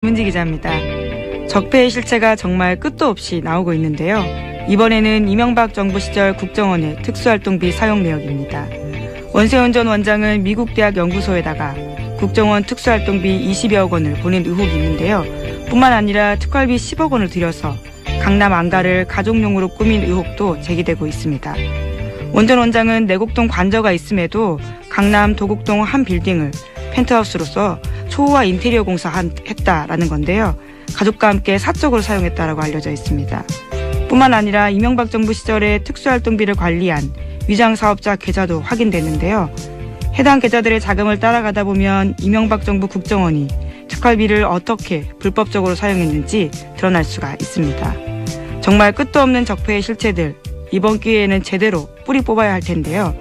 문지 기자입니다. 적폐의 실체가 정말 끝도 없이 나오고 있는데요. 이번에는 이명박 정부 시절 국정원의 특수활동비 사용 내역입니다. 원세훈 전 원장은 미국 대학 연구소에다가 국정원 특수활동비 20여억 원을 보낸 의혹이 있는데요. 뿐만 아니라 특활비 10억 원을 들여서 강남 안가를 가족용으로 꾸민 의혹도 제기되고 있습니다. 원 전 원장은 내곡동 관저가 있음에도 강남 도곡동 한 빌딩을 펜트하우스로서 초호화 인테리어 공사했다라는 건데요. 가족과 함께 사적으로 사용했다라고 알려져 있습니다. 뿐만 아니라 이명박 정부 시절에 특수활동비를 관리한 위장사업자 계좌도 확인됐는데요. 해당 계좌들의 자금을 따라가다 보면 이명박 정부 국정원이 특활비를 어떻게 불법적으로 사용했는지 드러날 수가 있습니다. 정말 끝도 없는 적폐의 실체들, 이번 기회에는 제대로 뿌리 뽑아야 할 텐데요.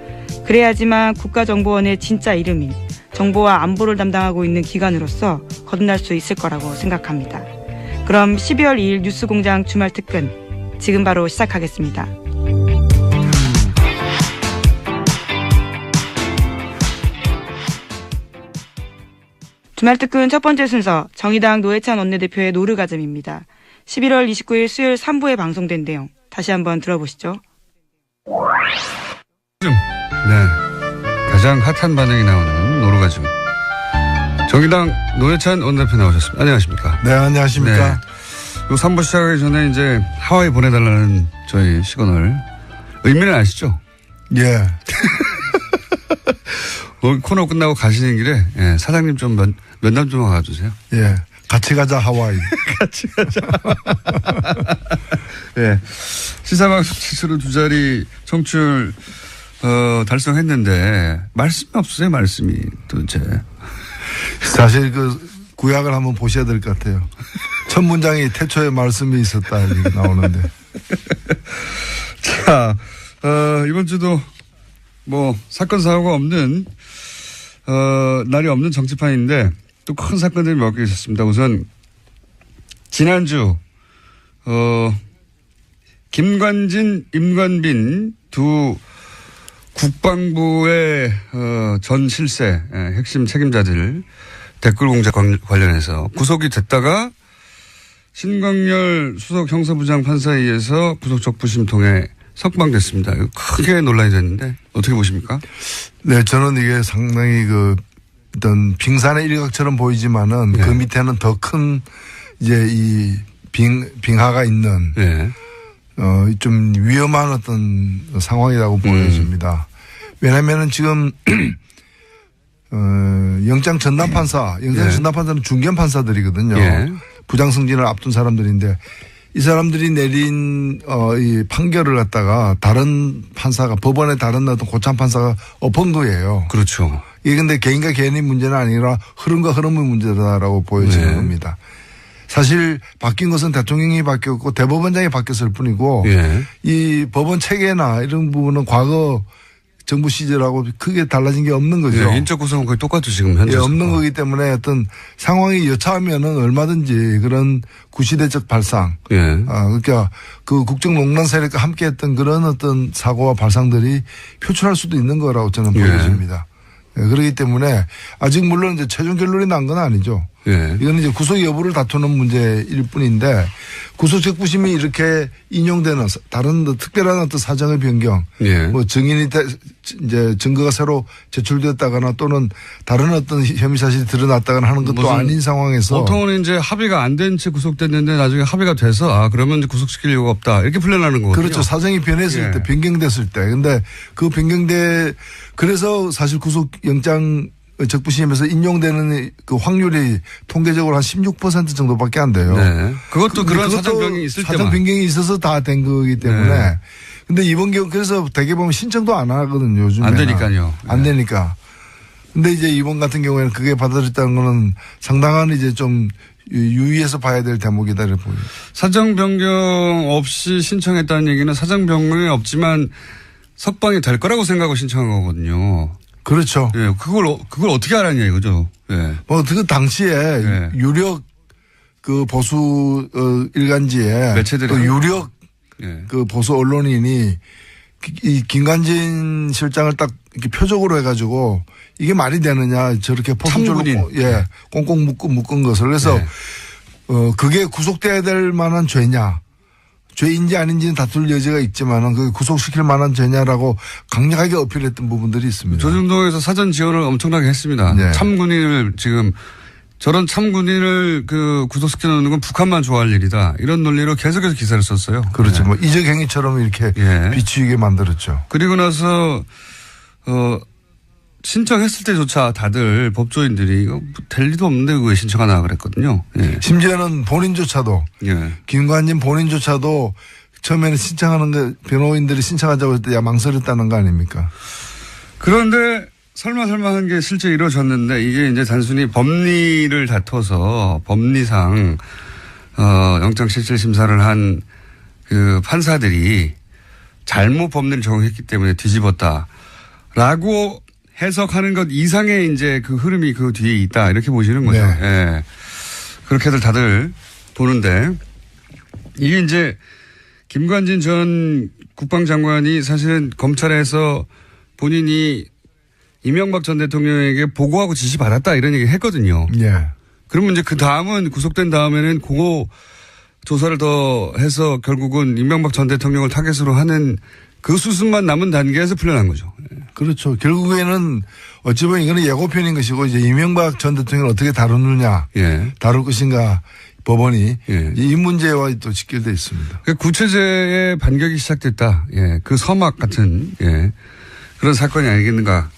그래야지만 국가정보원의 진짜 이름인 정보와 안보를 담당하고 있는 기관으로서 거듭날 수 있을 거라고 생각합니다. 그럼 12월 2일 뉴스공장 주말 특근 지금 바로 시작하겠습니다. 주말 특근 첫 번째 순서 정의당 노회찬 원내대표의 노르가즘입니다. 11월 29일 수요일 3부에 방송된 내용 다시 한번 들어보시죠. 네, 가장 핫한 반응이 나오는 노르가즘. 정의당 노회찬 원내대표 나오셨습니다. 안녕하십니까? 네, 안녕하십니까? 네. 요 3부 시작하기 전에 이제 하와이 보내달라는 저희 시그널 의미는 아시죠? 예. 코너 끝나고 가시는 길에 사장님 좀 면담 좀 와주세요. 예. 같이 가자 하와이. 같이 가자. 예. 시사방송 지수로 2자리 청취율 달성했는데 말씀이 없으세요? 말씀이 도대체. 사실 그 구약을 한번 보셔야 될 것 같아요. 첫 문장이 태초에 말씀이 있었다 이렇게 나오는데. 자, 이번 주도 뭐 사건 사고가 없는 날이 없는 정치판인데 또 큰 사건들이 몇 개 있었습니다. 우선 지난주 김관진, 임관빈 두 국방부의 전 실세 핵심 책임자들 댓글 공작 관련해서 구속이 됐다가 신광열 수석 형사부장 판사에 의해서 구속적 부심 통해 석방됐습니다. 크게 논란이 됐는데 어떻게 보십니까? 네, 저는 이게 상당히 어떤 빙산의 일각처럼 보이지만은 네. 그 밑에는 더 큰 이제 이 빙하가 있는 네. 좀 위험한 어떤 상황이라고 보여집니다. 왜냐면은 지금 영장 전담 판사는 중견 판사들이거든요. 예. 부장 승진을 앞둔 사람들인데 이 사람들이 내린 이 판결을 갖다가 다른 판사가 법원의 다른 어떤 고참 판사가 엎은 거예요. 그렇죠. 이게 근데 개인과 개인의 문제는 아니라 흐름과 흐름의 문제다라고 보여지는 네. 겁니다. 사실 바뀐 것은 대통령이 바뀌었고 대법원장이 바뀌었을 뿐이고 예. 이 법원 체계나 이런 부분은 과거 정부 시절하고 크게 달라진 게 없는 거죠. 예, 인적 구성은 거의 똑같죠 지금 현재. 예, 없는 거기 때문에 어떤 상황이 여차하면은 얼마든지 그런 구시대적 발상. 예. 그러니까 그 국정농단 세력과 함께했던 그런 어떤 사고와 발상들이 표출할 수도 있는 거라고 저는 보여집니다. 예. 그렇기 때문에 아직 물론 이제 최종 결론이 난 건 아니죠. 예. 이거는 이제 구속 여부를 다투는 문제일 뿐인데 구속적 부심이 이렇게 인용되는 다른 특별한 어떤 사정의 변경, 예. 뭐 증인이 이제 증거가 새로 제출되었다거나 또는 다른 어떤 혐의 사실이 드러났다거나 하는 것도 아닌 상황에서 보통은 이제 합의가 안 된 채 구속됐는데 나중에 합의가 돼서 그러면 이제 구속시킬 이유가 없다 이렇게 풀려나는 거거든요. 그렇죠. 사정이 변했을 예. 때 변경됐을 때. 근데 그 그래서 사실 구속영장 적부심에서 인용되는 그 확률이 통계적으로 한 16% 정도밖에 안 돼요. 네. 그것도 그런 사정 변경이 있을 때만. 사정 변경이 있어서 다 된 거기 때문에. 네. 근데 이번 경우 그래서 대개 보면 신청도 안 하거든요. 요즘에. 안 되니까요. 안 되니까. 근데 이제 이번 같은 경우에는 그게 받아들였다는 거는 상당한 이제 좀 유의해서 봐야 될 대목이다 이렇게 보여요. 사정 변경 없이 신청했다는 얘기는 사정 변경이 없지만 석방이 될 거라고 생각하고 신청한 거거든요. 그렇죠. 예, 그걸 어떻게 알았냐 이거죠. 예. 그 당시에 예. 유력 그 보수 일간지에 매체들이 또 유력 예. 그 보수 언론인이 이 김관진 실장을 딱 이렇게 표적으로 해가지고 이게 말이 되느냐 저렇게 포함적으로 예 꽁꽁 묶은 것을 그래서 예. 그게 구속돼야 될 만한 죄냐. 죄인지 아닌지는 다툴 여지가 있지만은 그 구속시킬 만한 죄냐라고 강력하게 어필했던 부분들이 있습니다. 조중동에서 사전 지원을 엄청나게 했습니다. 네. 참군인을 지금 저런 참군인을 구속시켜 놓는 건 북한만 좋아할 일이다. 이런 논리로 계속해서 기사를 썼어요. 그렇죠. 네. 뭐 이적 행위처럼 이렇게 예. 비추이게 만들었죠. 그리고 나서 신청했을 때조차 다들 법조인들이 이거 될 리도 없는데 왜 신청하나 그랬거든요. 예. 심지어는 본인조차도 예. 김관진 본인조차도 처음에는 신청하는 거 변호인들이 신청하자고 했을 때 망설였다는 거 아닙니까? 그런데 설마 한 게 실제 이루어졌는데 이게 이제 단순히 법리를 다퉈서 법리상 영장실질심사를 한 그 판사들이 잘못 법리를 적용했기 때문에 뒤집었다라고 해석하는 것 이상의 이제 그 흐름이 그 뒤에 있다 이렇게 보시는 거죠. 네. 예. 그렇게들 다들 보는데 이게 이제 김관진 전 국방장관이 사실은 검찰에서 본인이 이명박 전 대통령에게 보고하고 지시받았다 이런 얘기 했거든요. 예. 그러면 이제 그 다음은 구속된 다음에는 그거 조사를 더 해서 결국은 이명박 전 대통령을 타겟으로 하는 그 수순만 남은 단계에서 풀려난 거죠. 그렇죠. 결국에는 어찌 보면 이거는 예고편인 것이고 이제 이명박 전 대통령을 어떻게 다루느냐, 예. 다룰 것인가 법원이 예. 이 문제와 또 직결되어 있습니다. 그 구체제의 반격이 시작됐다. 예. 그 서막 같은 예. 그런 사건이 아니겠는가.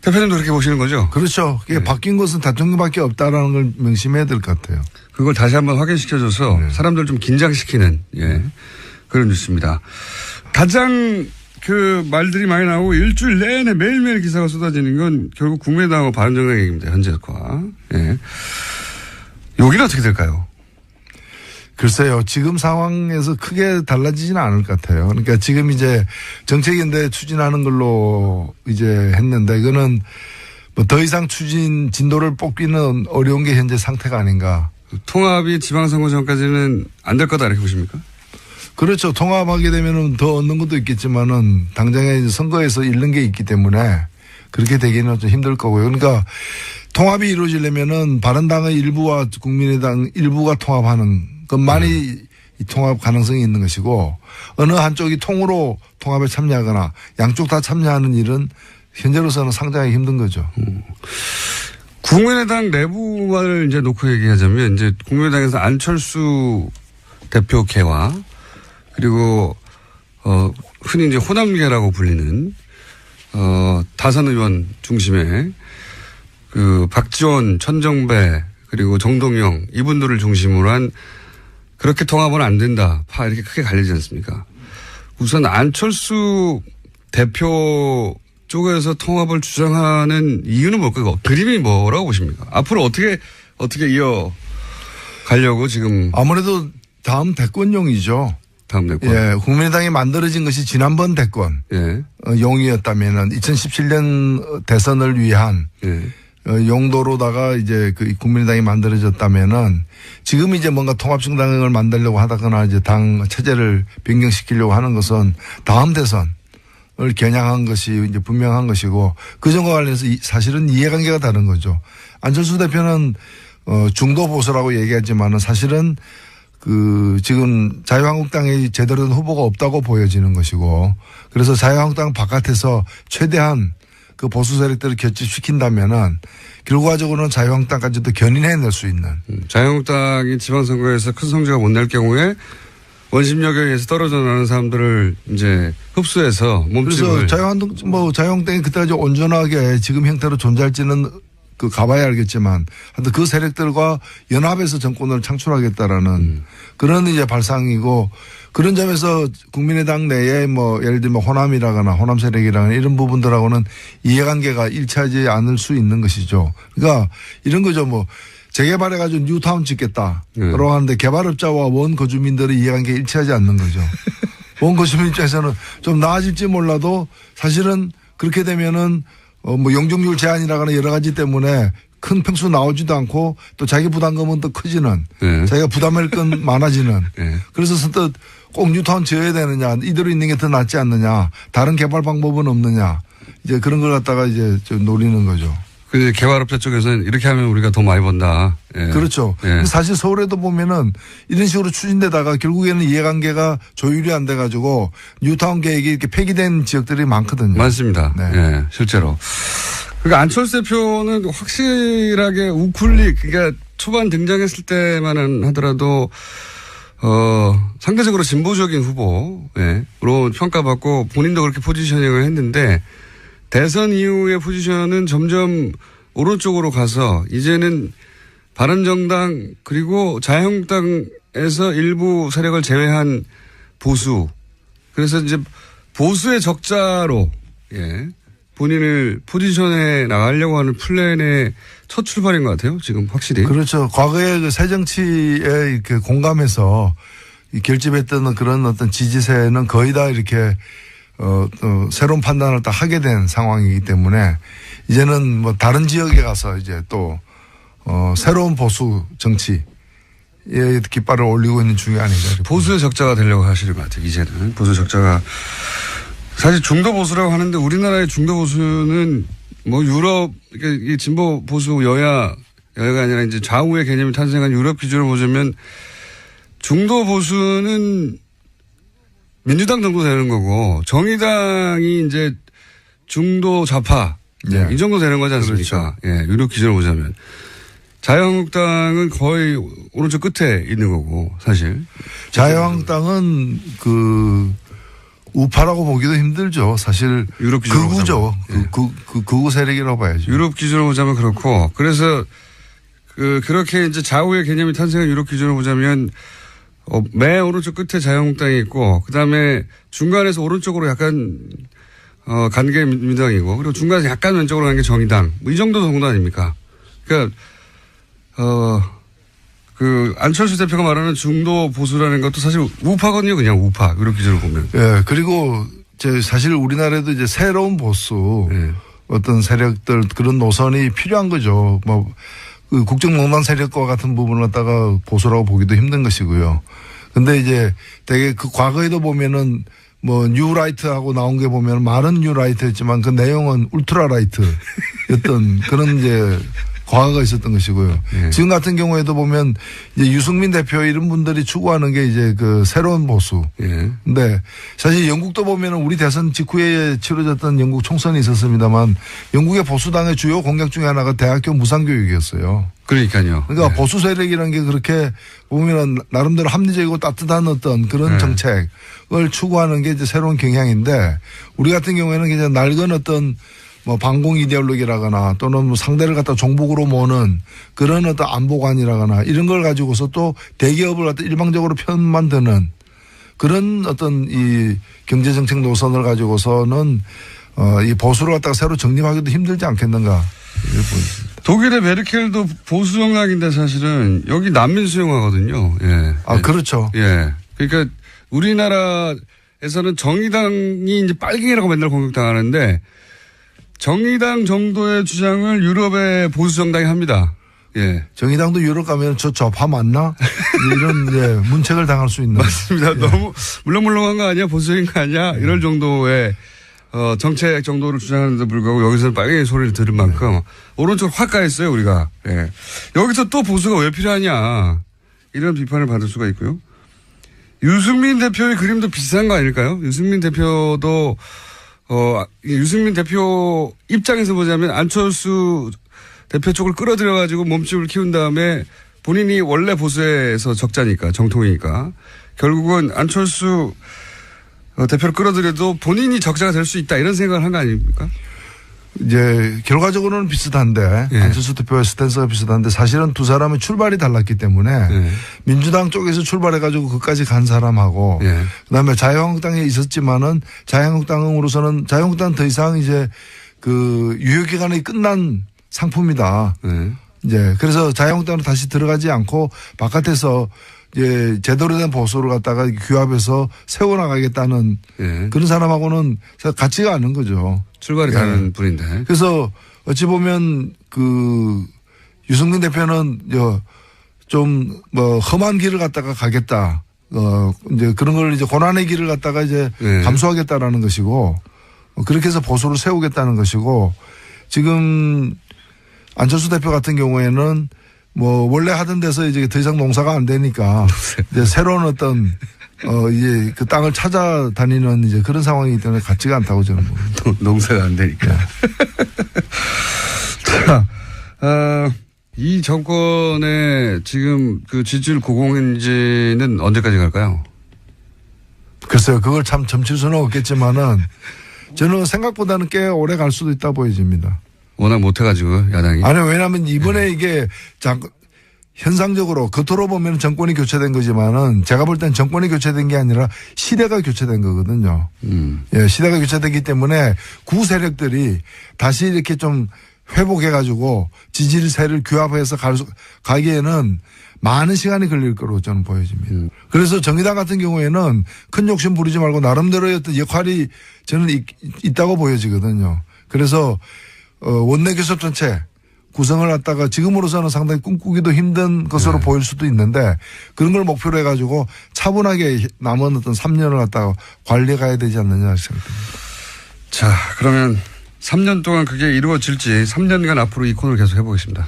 대표님도 그렇게 보시는 거죠? 그렇죠. 그게 바뀐 것은 대통령밖에 없다라는 걸 명심해야 될 것 같아요. 그걸 다시 한번 확인시켜줘서 네. 사람들 좀 긴장시키는 예. 그런 뉴스입니다. 가장 그 말들이 많이 나오고 일주일 내내 매일매일 기사가 쏟아지는 건 결국 국민의당하고 바른정당 얘기입니다. 현재과. 예. 여기는 어떻게 될까요? 글쎄요. 지금 상황에서 크게 달라지지는 않을 것 같아요. 그러니까 지금 이제 정책인데 추진하는 걸로 이제 했는데 이거는 뭐 더 이상 추진 진도를 뽑기는 어려운 게 현재 상태가 아닌가. 통합이 지방선거 전까지는 안 될 거다 이렇게 보십니까? 그렇죠. 통합하게 되면은 더 얻는 것도 있겠지만은 당장에 선거에서 잃는 게 있기 때문에 그렇게 되기는 좀 힘들 거고요. 그러니까 통합이 이루어지려면은 바른당의 일부와 국민의당 일부가 통합하는 것만이 이 통합 가능성이 있는 것이고 어느 한쪽이 통으로 통합에 참여하거나 양쪽 다 참여하는 일은 현재로서는 상당히 힘든 거죠. 국민의당 내부를 이제 놓고 얘기하자면 이제 국민의당에서 안철수 대표 개화 그리고 흔히 이제 호남계라고 불리는 다선 의원 중심의 그 박지원, 천정배 그리고 정동영 이분들을 중심으로 한 그렇게 통합은 안 된다. 파 이렇게 크게 갈리지 않습니까? 우선 안철수 대표 쪽에서 통합을 주장하는 이유는 뭘까요? 그림이 뭐라고 보십니까? 앞으로 어떻게 이어 가려고 지금. 아무래도 다음 대권용이죠. 다음 대권. 예. 국민의당이 만들어진 것이 지난번 대권. 예. 용이었다면은 2017년 대선을 위한. 예. 용도로다가 이제 그 국민의당이 만들어졌다면은 지금 이제 뭔가 통합정당을 만들려고 하다거나 이제 당 체제를 변경시키려고 하는 것은 다음 대선을 겨냥한 것이 이제 분명한 것이고 그 점과 관련해서 사실은 이해관계가 다른 거죠. 안철수 대표는 중도 보수라고 얘기하지만은 사실은 그 지금 자유한국당에 제대로 된 후보가 없다고 보여지는 것이고 그래서 자유한국당 바깥에서 최대한 그 보수 세력들을 결집시킨다면은 결과적으로는 자유한국당까지도 견인해낼 수 있는. 자유한국당이 지방선거에서 큰 성적을 못 낼 경우에 원심력에 의해서 떨어져 나가는 사람들을 이제 흡수해서 몸집을. 그래서 자유한국당이 그때까지 온전하게 지금 형태로 존재할지는 그 가봐야 알겠지만 하여튼 그 세력들과 연합해서 정권을 창출하겠다라는 그런 이제 발상이고 그런 점에서 국민의당 내에 뭐 예를 들면 호남이라거나 호남 세력이라거나 이런 부분들하고는 이해관계가 일치하지 않을 수 있는 것이죠. 그러니까 이런 거죠. 뭐 재개발해가지고 뉴타운 짓겠다. 라고 하는데 개발업자와 원거주민들의 이해관계가 일치하지 않는 거죠. 원거주민 입장에서는 좀 나아질지 몰라도 사실은 그렇게 되면은 뭐 용적률 제한이라거나 여러 가지 때문에 큰 평수 나오지도 않고 또 자기 부담금은 또 커지는 자기가 부담할 건 많아지는 그래서 선뜻 꼭 뉴타운 지어야 되느냐 이대로 있는 게 더 낫지 않느냐 다른 개발 방법은 없느냐 이제 그런 걸 갖다가 이제 좀 노리는 거죠. 그 개발업자 쪽에서는 이렇게 하면 우리가 더 많이 번다. 예. 그렇죠. 예. 사실 서울에도 보면은 이런 식으로 추진되다가 결국에는 이해관계가 조율이 안 돼가지고 뉴타운 계획이 이렇게 폐기된 지역들이 많거든요. 많습니다. 네. 예, 실제로. 그러니까 안철수 대표는 확실하게 우클릭, 그러니까 초반 등장했을 때만 하더라도 상대적으로 진보적인 후보로 평가받고 본인도 그렇게 포지셔닝을 했는데 대선 이후의 포지션은 점점 오른쪽으로 가서 이제는 바른정당 그리고 자유한국당에서 일부 세력을 제외한 보수. 그래서 이제 보수의 적자로 본인을 포지션에 나가려고 하는 플랜의 첫 출발인 것 같아요. 지금 확실히. 그렇죠. 과거에 그 새정치에 이렇게 공감해서 결집했던 그런 어떤 지지세는 거의 다 이렇게 또 새로운 판단을 다 하게 된 상황이기 때문에 이제는 뭐 다른 지역에 가서 이제 또 새로운 보수 정치에 깃발을 올리고 있는 중이 아닌가. 보수의 적자가 되려고 하시는 것 같아요. 이제는 보수 적자가 사실 중도 보수라고 하는데 우리나라의 중도 보수는 뭐 유럽 이 진보 보수 여야가 아니라 이제 좌우의 개념이 탄생한 유럽 기준으로 보자면 중도 보수는 민주당 정도 되는 거고 정의당이 이제 중도 좌파 이 정도 되는 거지 않습니까? 그렇죠. 예, 유럽 기준으로 보자면 자유한국당은 거의 오른쪽 끝에 있는 거고 사실 자유한국당은 그 우파라고 보기도 힘들죠. 사실 유럽 기준으로 극우죠. 예. 극우 세력이라고 봐야죠. 유럽 기준으로 보자면 그렇고 그래서 그렇게 이제 좌우의 개념이 탄생한 유럽 기준으로 보자면 맨 오른쪽 끝에 자유한국당이 있고 그다음에 중간에서 오른쪽으로 약간 간 게 민주당이고 그리고 중간에서 약간 왼쪽으로 간 게 정의당 뭐 이 정도 정도 아닙니까? 그러니까 그 안철수 대표가 말하는 중도 보수라는 것도 사실 우파거든요. 그냥 우파 유럽 기준으로 보면. 예. 그리고 사실 우리나라에도 이제 새로운 보수 어떤 세력들 그런 노선이 필요한 거죠. 뭐 그 국정농단 세력과 같은 부분을 갖다가 보수라고 보기도 힘든 것이고요. 근데 이제 되게 그 과거에도 보면은 뭐 뉴라이트하고 나온 게 보면 말은 뉴라이트였지만 그 내용은 울트라라이트였던 그런 이제 과거가 있었던 것이고요. 네. 지금 같은 경우에도 보면 이제 유승민 대표 이런 분들이 추구하는 게 이제 그 새로운 보수. 네. 근데 사실 영국도 보면은 우리 대선 직후에 치러졌던 영국 총선이 있었습니다만 영국의 보수당의 주요 공약 중에 하나가 대학교 무상교육이었어요. 그러니까요. 그러니까 네. 보수 세력이라는 게 그렇게 보면은 나름대로 합리적이고 따뜻한 어떤 그런 정책을 추구하는 게 이제 새로운 경향인데 우리 같은 경우에는 그냥 낡은 어떤 뭐 반공 이데올로기라거나 또는 뭐 상대를 갖다 종북으로 모는 그런 어떤 안보관이라거나 이런 걸 가지고서 또 대기업을 갖다 일방적으로 편만 드는 그런 어떤 이 경제정책 노선을 가지고서는 이 보수를 갖다가 새로 정립하기도 힘들지 않겠는가 이렇게 보입니다. 독일의 메르켈도 보수 정당인데 사실은 여기 난민 수용하거든요. 예. 아, 그렇죠. 예. 그러니까 우리나라에서는 정의당이 이제 빨갱이라고 맨날 공격당하는데 정의당 정도의 주장을 유럽의 보수 정당이 합니다. 예. 정의당도 유럽 가면 저 좌파 맞나? 이런 문책을 당할 수 있는. 맞습니다. 예. 너무 물렁물렁한 거 아니야? 보수적인 거 아니야? 이럴 정도의 정책 정도를 주장하는데 불구하고 여기서는 빨갱이 소리를 들을 만큼 오른쪽으로 확 가했어요 우리가. 예. 여기서 또 보수가 왜 필요하냐 이런 비판을 받을 수가 있고요. 유승민 대표의 그림도 비슷한 거 아닐까요? 유승민 대표도 유승민 대표 입장에서 보자면 안철수 대표 쪽을 끌어들여가지고 몸집을 키운 다음에 본인이 원래 보수에서 적자니까 정통이니까 결국은 안철수 대표를 끌어들여도 본인이 적자가 될 수 있다 이런 생각을 한 거 아닙니까? 이제 결과적으로는 비슷한데 예. 안철수 대표의 스탠스가 비슷한데 사실은 두 사람의 출발이 달랐기 때문에 예. 민주당 쪽에서 출발해가지고 그까지 간 사람하고 예. 그다음에 자유한국당에 있었지만은 자유한국당으로서는 자유한국당은 더 이상 이제 그 유효 기간이 끝난 상품이다. 이제 그래서 자유한국당으로 다시 들어가지 않고 바깥에서 이제 제대로 된 보수를 갖다가 규합해서 세워나가겠다는 그런 사람하고는 같지가 않은 거죠. 출발이 다른 분인데. 그래서 어찌 보면 그 유승민 대표는 좀 뭐 험한 길을 갖다가 가겠다. 이제 그런 걸 이제 고난의 길을 갖다가 이제 감수하겠다라는 것이고 그렇게 해서 보수를 세우겠다는 것이고 지금 안철수 대표 같은 경우에는 뭐 원래 하던 데서 이제 더 이상 농사가 안 되니까 이제 새로운 어떤 이제 그 땅을 찾아다니는 이제 그런 상황이기 때문에 같지가 않다고 저는 봅니다. 농사가 안 되니까. 자, 이 정권의 지금 그 지지율 고공행진은 언제까지 갈까요? 글쎄요, 그걸 참 점칠 수는 없겠지만은 저는 생각보다는 꽤 오래 갈 수도 있다 보여집니다. 워낙 못해가지고 야당이. 아니 왜냐하면 이번에 이게 현상적으로 겉으로 보면 정권이 교체된 거지만은 제가 볼 땐 정권이 교체된 게 아니라 시대가 교체된 거거든요. 예, 시대가 교체되기 때문에 구 세력들이 다시 이렇게 좀 회복해가지고 지지세를 규합해서 가기에는 많은 시간이 걸릴 거로 저는 보여집니다. 그래서 정의당 같은 경우에는 큰 욕심 부리지 말고 나름대로의 어떤 역할이 저는 있다고 보여지거든요. 그래서 원내 교섭단체 구성을 갖다가 지금으로서는 상당히 꿈꾸기도 힘든 것으로 보일 수도 있는데 그런 걸 목표로 해가지고 차분하게 남은 어떤 3년을 갖다가 관리해 가야 되지 않느냐 생각합니다. 자, 그러면 3년 동안 그게 이루어질지 3년간 앞으로 이 코너를 계속 해보겠습니다.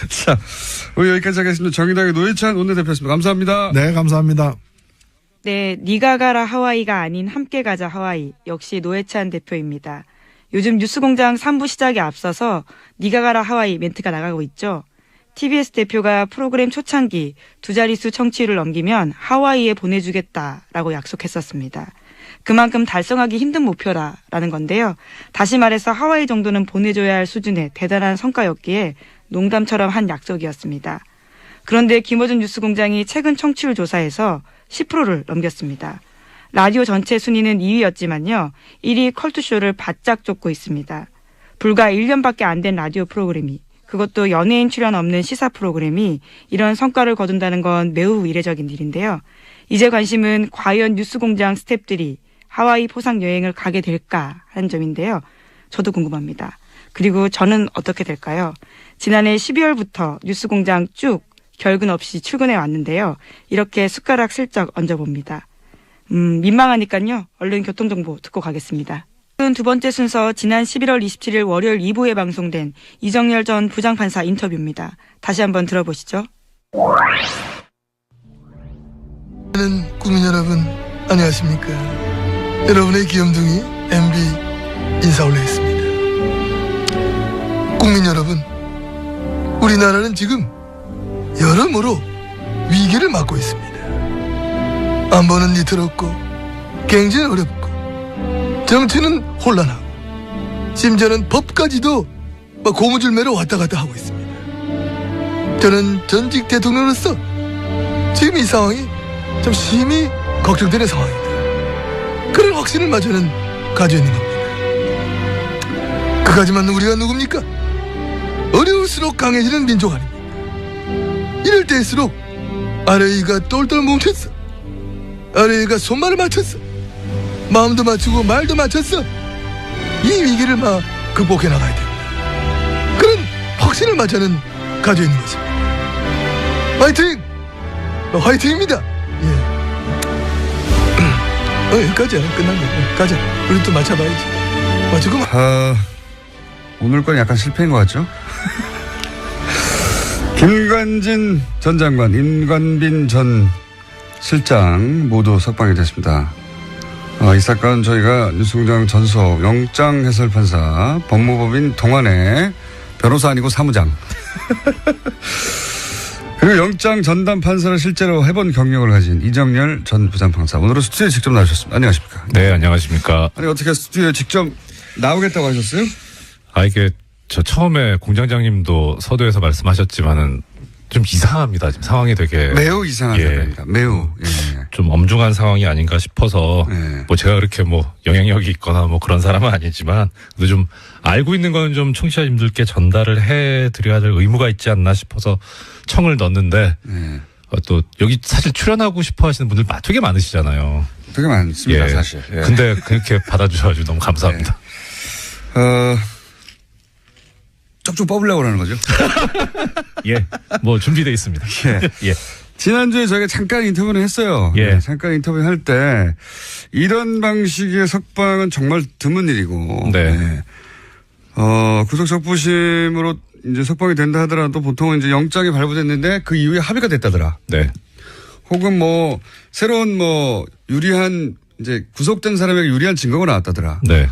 자, 오늘 여기까지 하겠습니다. 정의당의 노회찬 원내대표였습니다. 감사합니다. 네, 감사합니다. 네, 네가 가라 하와이가 아닌 함께 가자 하와이. 역시 노회찬 대표입니다. 요즘 뉴스공장 3부 시작에 앞서서 네가 가라 하와이 멘트가 나가고 있죠. TBS 대표가 프로그램 초창기 2자릿수 청취율을 넘기면 하와이에 보내주겠다라고 약속했었습니다. 그만큼 달성하기 힘든 목표라는 건데요. 다시 말해서 하와이 정도는 보내줘야 할 수준의 대단한 성과였기에 농담처럼 한 약속이었습니다. 그런데 김어준 뉴스공장이 최근 청취율 조사에서 10%를 넘겼습니다. 라디오 전체 순위는 2위였지만요. 1위 컬투쇼를 바짝 쫓고 있습니다. 불과 1년밖에 안 된 라디오 프로그램이, 그것도 연예인 출연 없는 시사 프로그램이 이런 성과를 거둔다는 건 매우 이례적인 일인데요. 이제 관심은 과연 뉴스공장 스태프들이 하와이 포상 여행을 가게 될까 하는 점인데요. 저도 궁금합니다. 그리고 저는 어떻게 될까요? 지난해 12월부터 뉴스공장 쭉 결근 없이 출근해 왔는데요. 이렇게 숟가락 슬쩍 얹어봅니다. 민망하니까요. 얼른 교통정보 듣고 가겠습니다. 두 번째 순서 지난 11월 27일 월요일 2부에 방송된 이정열 전 부장판사 인터뷰입니다. 다시 한번 들어보시죠. 국민 여러분 안녕하십니까. 여러분의 귀염둥이 MB 인사 올리겠습니다. 국민 여러분, 우리나라는 지금 여러모로 위기를 맞고 있습니다. 안보는 위태롭고 경제는 어렵고 정치는 혼란하고 심지어는 법까지도 고무줄매로 왔다 갔다 하고 있습니다. 저는 전직 대통령으로서 지금 이 상황이 좀 심히 걱정되는 상황입니다. 그런 확신을 마저는 가지고 있는 겁니다. 그까지만 우리가 누굽니까? 어려울수록 강해지는 민족 아닙니까? 이럴 때일수록 아래위가 똘똘 뭉쳤어. 아래위가 손발을 맞췄어. 마음도 맞추고 말도 맞췄어. 이 위기를 극복해 나가야 됩니다. 그런 확신을 마저는 가지고 있는 것입니다. 화이팅! 화이팅입니다. 예. 여기까지야. 끝난 거야. 가자. 우리 또 맞춰봐야지. 맞추고 오늘 건 약간 실패인 것 같죠? 김관진 전 장관, 임관빈 전 실장 모두 석방이 됐습니다. 이 사건 저희가 뉴스공장 전속 영장 해설 판사 법무법인 동안의 변호사 아니고 사무장 그리고 영장 전담 판사를 실제로 해본 경력을 가진 이정열 전 부장판사 오늘은 스튜디오에 직접 나오셨습니다. 안녕하십니까? 네, 안녕하십니까? 아니 어떻게 스튜디오에 직접 나오겠다고 하셨어요? 이게 저 처음에 공장장님도 서두에서 말씀하셨지만은 좀 이상합니다. 지금 상황이 되게 매우 이상한 상황입니다. 매우 좀 엄중한 상황이 아닌가 싶어서 뭐 제가 그렇게 영향력이 있거나 그런 사람은 아니지만 그래도 좀 알고 있는 거는 좀 청취자님들께 전달을 해드려야 될 의무가 있지 않나 싶어서 청을 넣었는데 또 여기 사실 출연하고 싶어 하시는 분들 되게 많으시잖아요. 되게 많습니다, 사실. 근데 그렇게 받아주셔가지고 너무 감사합니다. 쪽쪽 뽑으려고 그러는 거죠? 예, 준비되어 있습니다. 예. 지난주에 저희가 잠깐 인터뷰를 했어요. 예. 잠깐 인터뷰 할 때 이런 방식의 석방은 정말 드문 일이고. 네. 구속적부심으로 이제 석방이 된다 하더라도 보통은 이제 영장이 발부됐는데 그 이후에 합의가 됐다더라. 네. 혹은 뭐 새로운 뭐 유리한 이제 구속된 사람에게 유리한 증거가 나왔다더라. 네.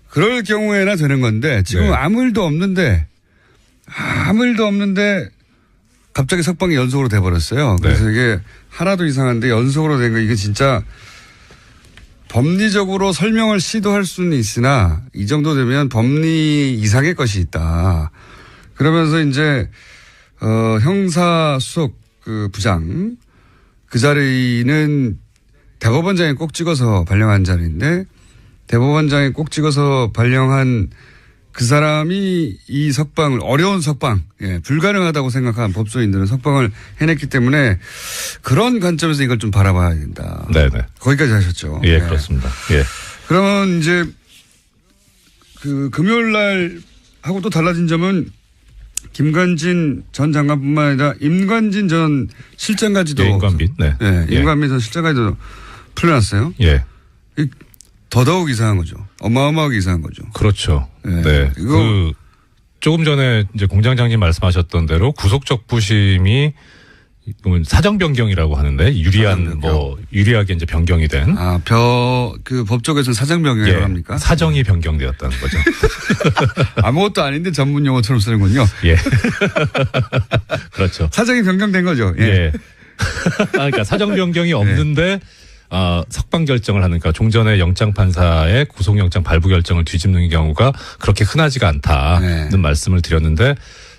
그럴 경우에나 되는 건데 지금 네. 아무 일도 없는데 갑자기 석방이 연속으로 돼버렸어요. 그래서 네. 이게 하나도 이상한데 연속으로 된 거 이게 진짜 법리적으로 설명을 시도할 수는 있으나 이 정도 되면 법리 이상의 것이 있다. 그러면서 이제 형사수석 그 부장 그 자리는 대법원장이 꼭 찍어서 발령한 자리인데 대법원장이 꼭 찍어서 발령한 그 사람이 이 석방을 어려운 석방, 불가능하다고 생각한 법조인들은 석방을 해냈기 때문에 그런 관점에서 이걸 좀 바라봐야 된다. 네네. 거기까지 하셨죠. 예, 그렇습니다. 예. 그러면 이제 그 금요일 날 하고 또 달라진 점은 김관진 전 장관뿐만 아니라 임관진 전 실장까지도. 예, 임관빈. 네. 임관빈 전 실장까지도 풀려났어요. 예. 더더욱 이상한 거죠. 어마어마하게 이상한 거죠. 그렇죠. 네. 네. 이거 조금 전에 이제 공장장님 말씀하셨던 대로 구속적부심이 사정 변경이라고 하는데 유리하게 이제 변경이 된. 그 법조계에서는 사정 변경이라고 합니까? 사정이 변경되었다는 거죠. 아무것도 아닌데 전문 용어처럼 쓰는군요. 예. 그렇죠. 사정이 변경된 거죠. 예. 그러니까 사정 변경이 없는데 석방 결정을 하니까 종전의 영장판사의 구속영장 발부 결정을 뒤집는 경우가 그렇게 흔하지가 않다는 말씀을 드렸는데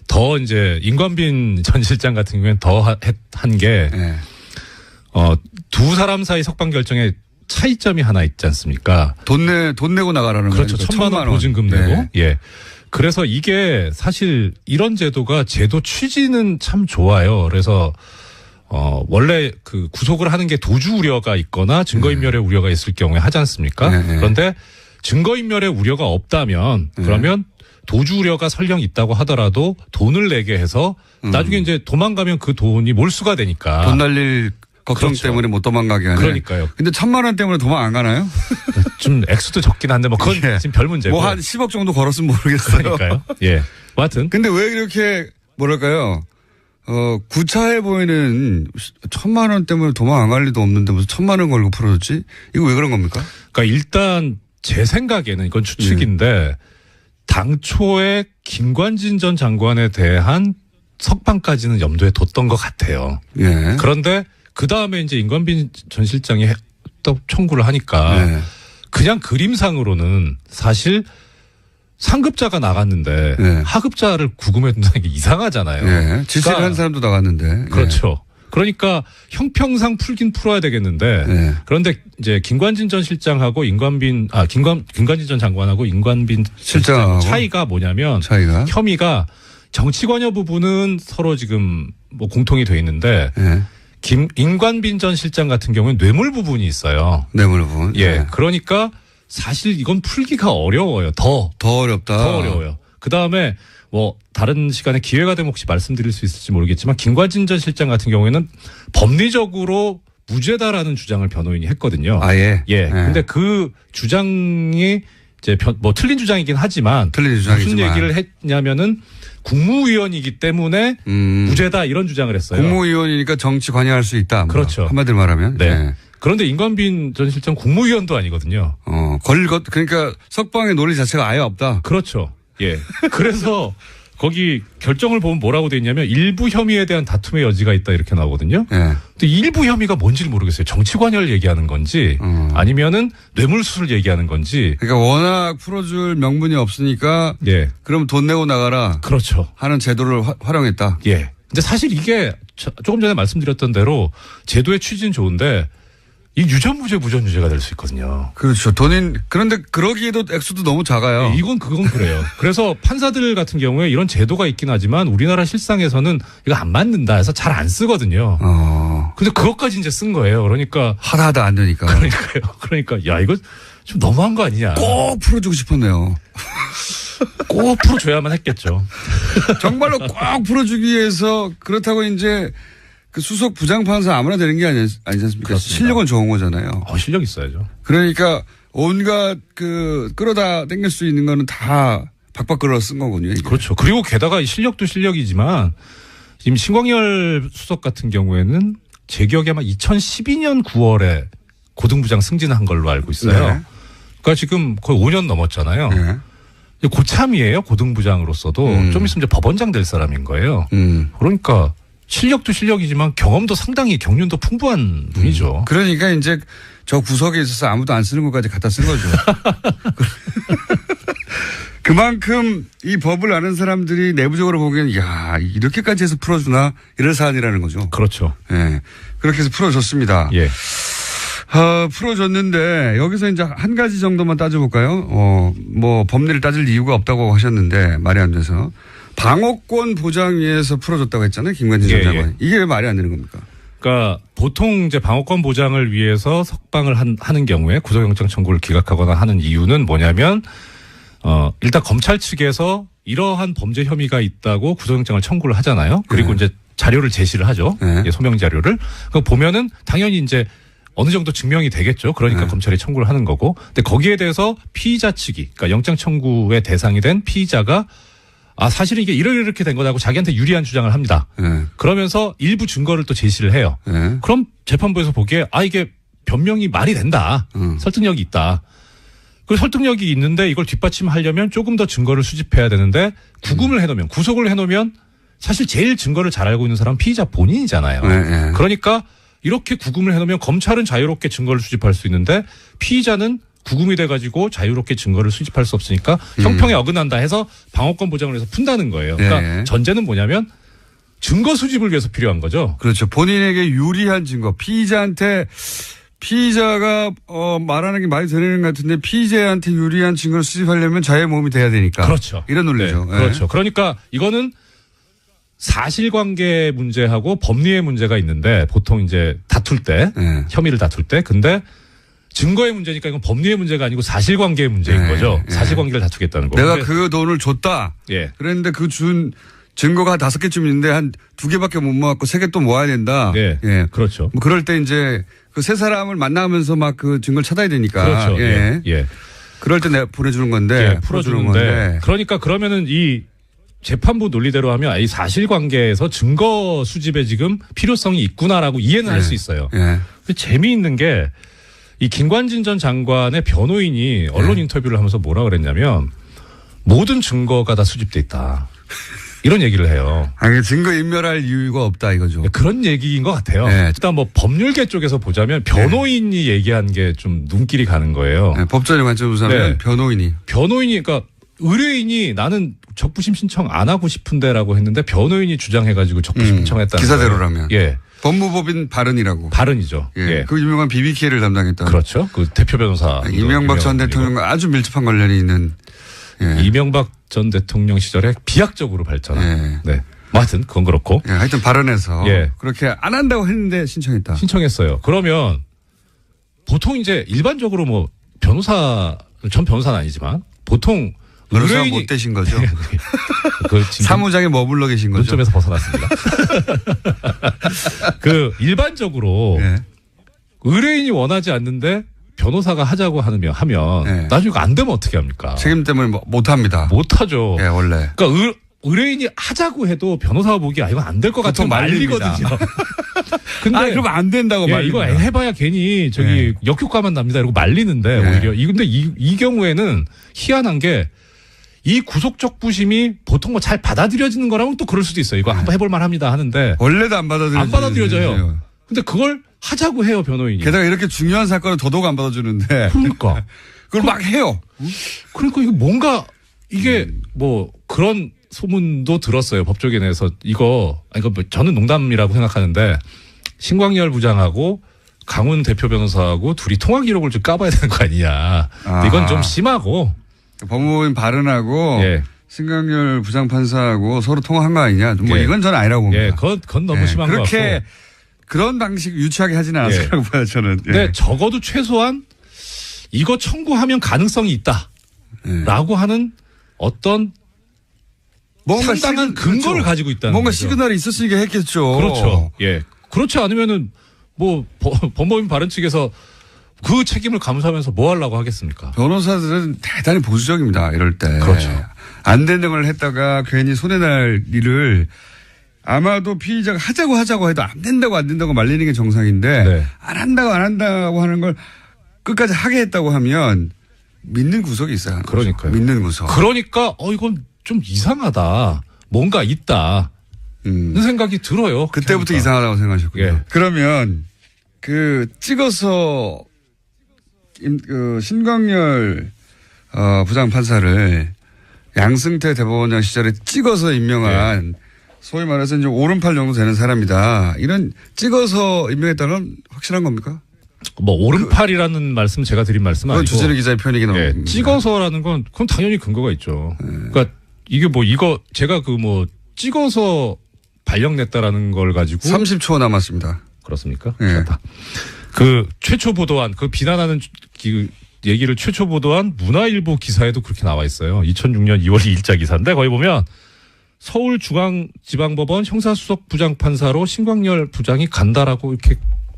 더 이제 임관빈 전 실장 같은 경우에는 더 한 게 두 사람 사이 석방 결정에 차이점이 하나 있지 않습니까? 돈 내고 나가라는 거죠. 그렇죠. 1,000만 원 보증금 내고. 예. 그래서 이게 사실 이런 제도가 제도 취지는 참 좋아요. 그래서 원래 그 구속을 하는 게 도주 우려가 있거나 증거인멸의 우려가 있을 경우에 하지 않습니까? 그런데 증거인멸의 우려가 없다면 그러면 도주 우려가 설령 있다고 하더라도 돈을 내게 해서 나중에 이제 도망가면 그 돈이 몰수가 되니까. 돈 날릴 걱정 그렇죠. 때문에 못 도망가게 하네. 그러니까요. 근데 1,000만 원 때문에 도망 안 가나요? 좀 액수도 적긴 한데 뭐 그건 지금 별 문제고. 뭐 한 10억 정도 걸었으면 모르겠어요. 그러니까요. 예. 뭐 하여튼. 근데 왜 이렇게 뭐랄까요? 구차해 보이는 1,000만 원 때문에 도망 안 갈 리도 없는데 무슨 1,000만 원 걸고 풀어줬지? 이거 왜 그런 겁니까? 그러니까 일단 제 생각에는 이건 추측인데 당초에 김관진 전 장관에 대한 석방까지는 염두에 뒀던 것 같아요. 예. 그런데 그 다음에 이제 임관빈 전 실장이 또 청구를 하니까 그냥 그림상으로는 사실 상급자가 나갔는데 하급자를 구금해 둔다는 게 이상하잖아요. 지시를 한 사람도 나갔는데. 그렇죠. 그러니까 형평상 풀긴 풀어야 되겠는데 그런데 이제 김관진 전 실장하고 김관진 전 장관하고 임관빈 실장 차이가 뭐냐면 혐의가 정치 관여 부분은 서로 지금 뭐 공통이 돼 있는데 임관빈 전 실장 같은 경우는 뇌물 부분이 있어요. 뇌물 부분. 예. 그러니까 사실 이건 풀기가 어려워요. 더 어렵다. 더 어려워요. 그 다음에 뭐 다른 시간에 기회가 되면 혹시 말씀드릴 수 있을지 모르겠지만 김관진 전 실장 같은 경우에는 법리적으로 무죄다라는 주장을 변호인이 했거든요. 아예. 예. 근데 그 주장이 이제 뭐 틀린 주장이긴 하지만 무슨 얘기를 했냐면은 국무위원이기 때문에 무죄다 이런 주장을 했어요. 국무위원이니까 정치 관여할 수 있다. 뭐 그렇죠. 한마디로 말하면. 네. 그런데 임관빈 전 실장 국무위원도 아니거든요. 그러니까 석방의 논리 자체가 아예 없다. 그렇죠. 예. 그래서 거기 결정을 보면 뭐라고 돼 있냐면 일부 혐의에 대한 다툼의 여지가 있다 이렇게 나오거든요. 근데 일부 혐의가 뭔지를 모르겠어요. 정치 관여를 얘기하는 건지 아니면은 뇌물수수를 얘기하는 건지. 그러니까 워낙 풀어줄 명분이 없으니까. 그럼 돈 내고 나가라. 그렇죠. 하는 제도를 활용했다. 예. 근데 사실 이게 조금 전에 말씀드렸던 대로 제도의 취지는 좋은데 이 유전무죄 무전유죄가 될 수 있거든요. 그렇죠. 그런데 그러기에도 액수도 너무 작아요. 네, 그건 그래요. 그래서 판사들 같은 경우에 이런 제도가 있긴 하지만 우리나라 실상에서는 이거 안 맞는다 해서 잘 안 쓰거든요. 근데 그것까지 이제 쓴 거예요. 그러니까. 하다 안 되니까. 그러니까요. 그러니까 야, 이거 좀 너무한 거 아니냐. 꼭 풀어주고 싶었네요. 꼭 풀어줘야만 했겠죠. 정말로 꼭 풀어주기 위해서 그렇다고 이제 그 수석 부장판사 아무나 되는 게 아니지 않습니까? 그렇습니다. 실력은 좋은 거잖아요. 실력 있어야죠. 그러니까 온갖 끌어다 땡길 수 있는 거는 다 박박 끌어 쓴 거군요. 이게. 그렇죠. 그리고 게다가 실력도 실력이지만 지금 신광열 수석 같은 경우에는 제 기억에 아마 2012년 9월에 고등부장 승진한 걸로 알고 있어요. 네. 그러니까 지금 거의 5년 넘었잖아요. 네. 고참이에요. 고등부장으로서도 좀 있으면 이제 법원장 될 사람인 거예요. 그러니까 실력도 실력이지만 경험도 상당히 경륜도 풍부한 분이죠. 그러니까 이제 저 구석에 있어서 아무도 안 쓰는 것까지 갖다 쓴 거죠. 그만큼 이 법을 아는 사람들이 내부적으로 보기에는 야 이렇게까지 해서 풀어주나 이런 사안이라는 거죠. 그렇죠. 예. 그렇게 해서 풀어줬습니다. 예. 풀어줬는데 여기서 이제 한 가지 정도만 따져볼까요? 뭐 법리를 따질 이유가 없다고 하셨는데 말이 안 돼서 방어권 보장 위해서 풀어줬다고 했잖아요. 김관진 전 장관이. 이게 왜 말이 안 되는 겁니까? 그러니까 보통 이제 방어권 보장을 위해서 석방을 하는 경우에 구속영장 청구를 기각하거나 하는 이유는 뭐냐면 일단 검찰 측에서 이러한 범죄 혐의가 있다고 구속영장을 청구를 하잖아요. 그리고 이제 자료를 제시를 하죠. 소명 자료를. 그거 보면은 당연히 이제 어느 정도 증명이 되겠죠. 그러니까 검찰이 청구를 하는 거고. 근데 거기에 대해서 피의자 측이, 그러니까 영장 청구의 대상이 된 피의자가 사실은 이게 이렇게 된 거다고 자기한테 유리한 주장을 합니다. 그러면서 일부 증거를 또 제시를 해요. 그럼 재판부에서 보기에 이게 변명이 말이 된다. 설득력이 있다. 그 설득력이 있는데 이걸 뒷받침하려면 조금 더 증거를 수집해야 되는데 구금을 해놓으면 구속을 해놓으면 사실 제일 증거를 잘 알고 있는 사람은 피의자 본인이잖아요. 그러니까 이렇게 구금을 해놓으면 검찰은 자유롭게 증거를 수집할 수 있는데 피의자는 구금이 돼가지고 자유롭게 증거를 수집할 수 없으니까 형평에 어긋난다 해서 방어권 보장을 해서 푼다는 거예요. 그러니까 전제는 뭐냐면 증거 수집을 위해서 필요한 거죠. 그렇죠. 본인에게 유리한 증거. 피의자가 말하는 게 말이 되는 것 같은데 피의자한테 유리한 증거를 수집하려면 자의 몸이 돼야 되니까. 그렇죠. 이런 논리죠. 네. 그렇죠. 그러니까 이거는 사실관계 문제하고 법리의 문제가 있는데 보통 이제 다툴 때 혐의를 다툴 때 근데 증거의 문제니까 이건 법리의 문제가 아니고 사실관계의 문제인 거죠. 사실관계를 다투겠다는 거. 내가 그 돈을 줬다. 그랬는데 그 준 증거가 5개쯤 있는데 한 2개밖에 못 모았고 3개 또 모아야 된다. 그렇죠. 뭐 그럴 때 이제 그 세 사람을 만나면서 막 그 증거를 찾아야 되니까. 그렇죠. 그럴 때 내가 보내주는 건데. 풀어주는 건데. 그러니까 그러면은 이 재판부 논리대로 하면 이 사실관계에서 증거 수집에 지금 필요성이 있구나라고 이해는 할 수 있어요. 근데 재미있는 게 이 김관진 전 장관의 변호인이 언론 인터뷰를 하면서 뭐라 그랬냐면 모든 증거가 다 수집돼 있다. 이런 얘기를 해요. 증거 인멸할 이유가 없다 이거죠. 그런 얘기인 것 같아요. 일단 뭐 법률계 쪽에서 보자면 변호인이 얘기한 게 좀 눈길이 가는 거예요. 법전의 관점에서 보자면 변호인이 그러니까 의뢰인이 나는 적부심 신청 안 하고 싶은데라고 했는데 변호인이 주장해가지고 적부심 신청했다는 기사대로라면. 거예요. 법무법인 발언이라고. 발언이죠. 그 유명한 BBK를 담당했던. 그렇죠. 그 대표 변호사. 이명박 전 대통령과 아주 밀접한 관련이 있는. 이명박 전 대통령 시절에 비약적으로 발전한. 뭐 하여튼 그건 그렇고. 하여튼 발언해서. 그렇게 안 한다고 했는데 신청했다. 신청했어요. 그러면 보통 이제 일반적으로 뭐 전 변호사는 아니지만 보통 변호사가 못 되신 거죠. 그 사무장에 머물러 계신 거죠. 논점에서 벗어났습니다. 그 일반적으로 의뢰인이 원하지 않는데 변호사가 하자고 하면 나중에 안 되면 어떻게 합니까? 책임 때문에 못 합니다. 못 하죠. 원래. 그러니까 의뢰인이 하자고 해도 변호사가 보기에 이건 안 될 것 같아서 말리거든요. 근데 그럼 안 된다고 말립니다. 이거 해봐야 괜히 역효과만 납니다. 이러고 말리는데 오히려 근데 이 경우에는 희한한 게 이 구속적 부심이 보통 뭐 잘 받아들여지는 거라면 또 그럴 수도 있어요. 이거 한번 해볼 만합니다 하는데 원래도 안 받아들여져요. 근데 그걸 하자고 해요 변호인이. 게다가 이렇게 중요한 사건을 더더욱 안 받아주는데. 그러니까 그걸 막 해요. 그러니까 이거 뭔가 이게 뭐 그런 소문도 들었어요. 법조계에서 이거 뭐 저는 농담이라고 생각하는데 신광열 부장하고 강훈 대표 변호사하고 둘이 통화 기록을 좀 까봐야 되는 거 아니냐. 이건 좀 심하고. 법무법인 발언하고 신광열 부장판사하고 서로 통화한 거 아니냐. 뭐 이건 저는 아니라고 봅니다. 그건 너무 심한 거 같고. 그렇게 그런 방식 유치하게 하지는 않았다고 봐요 저는. 네, 적어도 최소한 이거 청구하면 가능성이 있다라고 하는 어떤 뭔가 상당한 근거를 가지고 있다는 뭔가 거죠. 시그널이 있었으니까 했겠죠. 그렇죠. 그렇지 않으면은 뭐 법무법인 발언 측에서 그 책임을 감수하면서 뭐 하려고 하겠습니까? 변호사들은 대단히 보수적입니다. 이럴 때. 그렇죠. 안 되는 걸 했다가 괜히 손해날 일을 아마도 피의자가 하자고 해도 안 된다고 말리는 게 정상인데 네. 안 한다고 하는 걸 끝까지 하게 했다고 하면 믿는 구석이 있어요. 그러니까요. 믿는 구석. 그러니까 이건 좀 이상하다. 뭔가 있다. 그 생각이 들어요. 그때부터 그러니까. 이상하다고 생각하셨군요. 예. 그러면 찍어서 신광열 부장판사를 양승태 대법원장 시절에 찍어서 임명한 소위 말해서 이제 오른팔 정도 되는 사람이다. 이런 찍어서 임명했다는 확실한 겁니까? 뭐 오른팔이라는 말씀 제가 드린 말씀은 그건 아니고 주진우 기자의 표현이긴 합니다. 찍어서라는 건 그건 당연히 근거가 있죠. 그러니까 이게 제가 찍어서 발령냈다라는 걸 가지고 30초 남았습니다. 그렇습니까? 예. 그 최초 보도한 그 비난하는 얘기를 최초 보도한 문화일보 기사에도 그렇게 나와 있어요. 2006년 2월 2일자 기사인데 거기 보면 서울중앙지방법원 형사수석 부장판사로 신광열 부장이 간다라고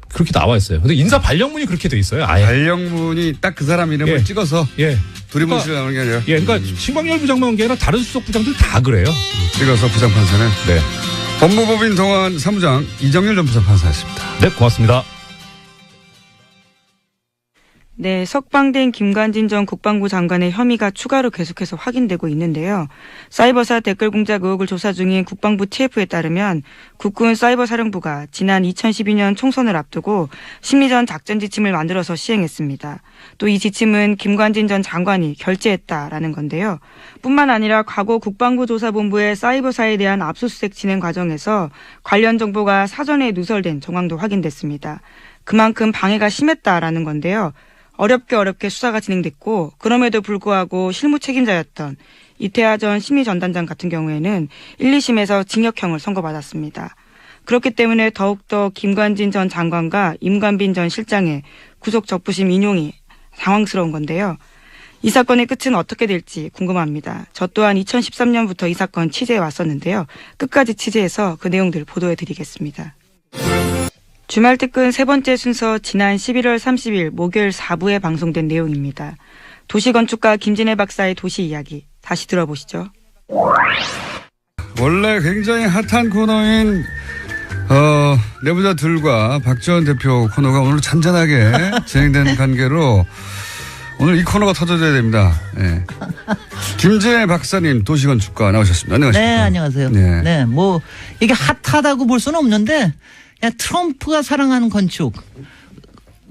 그렇게 나와 있어요. 근데 인사 발령문이 그렇게 돼 있어요. 아예. 발령문이 딱 그 사람 이름을 찍어서 두리뭉실 나오는 게 아니라. 그러니까 신광열 부장만 온 게 아니라 다른 수석 부장들 다 그래요. 찍어서 부장판사는. 네. 법무법인 동안 사무장 이정열 전 부장판사였습니다. 네, 고맙습니다. 네, 석방된 김관진 전 국방부 장관의 혐의가 추가로 계속해서 확인되고 있는데요. 사이버사 댓글 공작 의혹을 조사 중인 국방부 TF에 따르면 국군 사이버사령부가 지난 2012년 총선을 앞두고 심리전 작전 지침을 만들어서 시행했습니다. 또 이 지침은 김관진 전 장관이 결재했다라는 건데요. 뿐만 아니라 과거 국방부 조사본부의 사이버사에 대한 압수수색 진행 과정에서 관련 정보가 사전에 누설된 정황도 확인됐습니다. 그만큼 방해가 심했다라는 건데요. 어렵게 수사가 진행됐고 그럼에도 불구하고 실무 책임자였던 이태하 전 심의전단장 같은 경우에는 1, 2심에서 징역형을 선고받았습니다. 그렇기 때문에 더욱더 김관진 전 장관과 임관빈 전 실장의 구속 적부심 인용이 당황스러운 건데요. 이 사건의 끝은 어떻게 될지 궁금합니다. 저 또한 2013년부터 이 사건 취재해 왔었는데요. 끝까지 취재해서 그 내용들을 보도해 드리겠습니다. 주말 특근 세 번째 순서 지난 11월 30일 목요일 4부에 방송된 내용입니다. 도시건축가 김진애 박사의 도시 이야기 다시 들어보시죠. 원래 굉장히 핫한 코너인 내부자들과 박지원 대표 코너가 오늘 잔잔하게 진행된 관계로 오늘 이 코너가 터져야 됩니다. 네. 김진애 박사님 도시건축가 나오셨습니다. 안녕하십니까? 네, 안녕하세요. 네, 이게 핫하다고 볼 수는 없는데 그냥 트럼프가 사랑하는 건축.